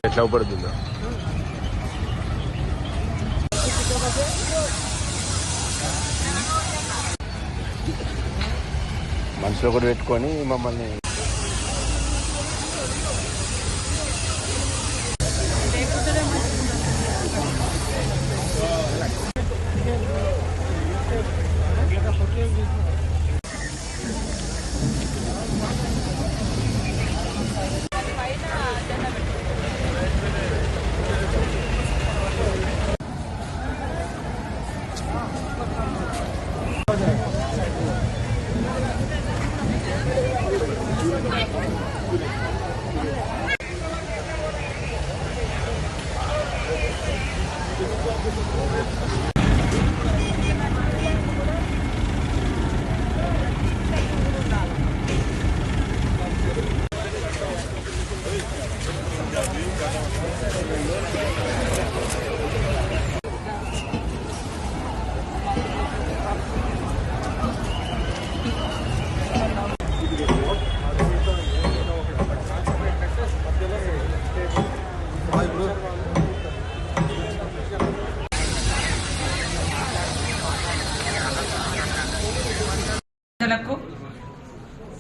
ఎట్లా పడుతుందో మనసులో కూడా పెట్టుకొని మమ్మల్ని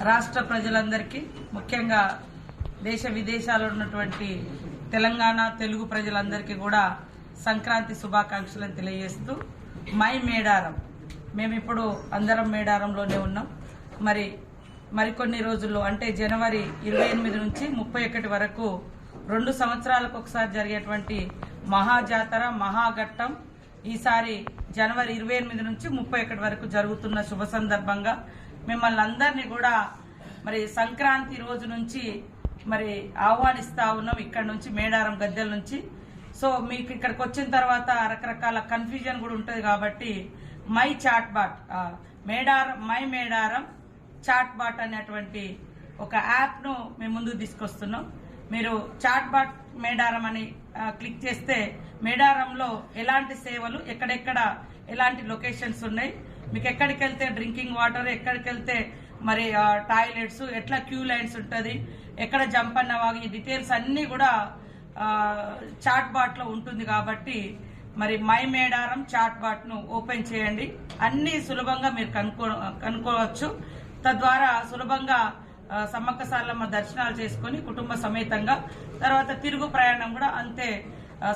రాష్ట్ర ప్రజలందరికీ ముఖ్యంగా దేశ విదేశాల్లో ఉన్నటువంటి తెలంగాణ తెలుగు ప్రజలందరికీ కూడా సంక్రాంతి శుభాకాంక్షలను తెలియజేస్తూ మై మేడారం మేమిప్పుడు అందరం మేడారంలోనే ఉన్నాం. మరికొన్ని రోజుల్లో అంటే జనవరి 28 నుంచి 31 వరకు 2 సంవత్సరాలకు ఒకసారి జరిగేటువంటి మహాజాతర మహాఘట్టం ఈసారి జనవరి 28 నుంచి 31 వరకు జరుగుతున్న శుభ సందర్భంగా మిమ్మల్ని అందరినీ కూడా సంక్రాంతి రోజు నుంచి ఆహ్వానిస్తా ఉన్నాం. ఇక్కడ నుంచి మేడారం గద్దెల నుంచి. సో మీకు ఇక్కడికి వచ్చిన తర్వాత రకరకాల కన్ఫ్యూజన్ కూడా ఉంటుంది కాబట్టి మై మేడారం చాట్ బాట్ అనేటువంటి ఒక యాప్ ను మేము ముందుకు తీసుకొస్తున్నాం. మీరు చాట్ బాట్ మేడారం అని క్లిక్ చేస్తే మేడారంలో ఎలాంటి సేవలు ఎక్కడెక్కడ ఎలాంటి లొకేషన్స్ ఉన్నాయి, మీకు ఎక్కడికి వెళ్తే డ్రింకింగ్ వాటర్, ఎక్కడికి వెళ్తే టాయిలెట్స్, ఎట్లా క్యూ లైన్స్ ఉంటుంది, ఎక్కడ జంప్ అన్నవాగి ఈ డీటెయిల్స్ అన్నీ కూడా చాట్ బాట్ లో ఉంటుంది. కాబట్టి మై మేడారం చాట్ బాట్ ను ఓపెన్ చేయండి. అన్ని సులభంగా మీరు కనుక్కోవచ్చు. తద్వారా సులభంగా సమ్మక్క సారలమ్మ దర్శనాలు చేసుకుని కుటుంబ సమేతంగా తర్వాత తిరుగు ప్రయాణం కూడా అంతే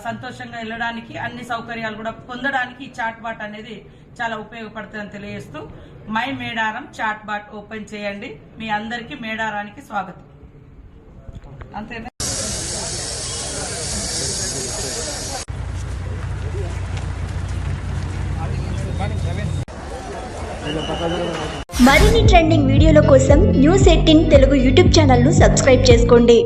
సంతోషంగా వెళ్ళడానికి అన్ని సౌకర్యాలు కూడా పొందడానికి ఈ చాట్ బాట్ అనేది చాలా ఉపయోగపడుతుందని తెలియజేస్తూ my Medaram chat bot open చేయండి. మీ అందరికీ మేడారానికి స్వాగతం. అంతేనా? మరిన్ని ట్రెండింగ్ వీడియోల కోసం న్యూస్ 18 తెలుగు యూట్యూబ్ ఛానల్ ను సబ్స్క్రైబ్ చేసుకోండి.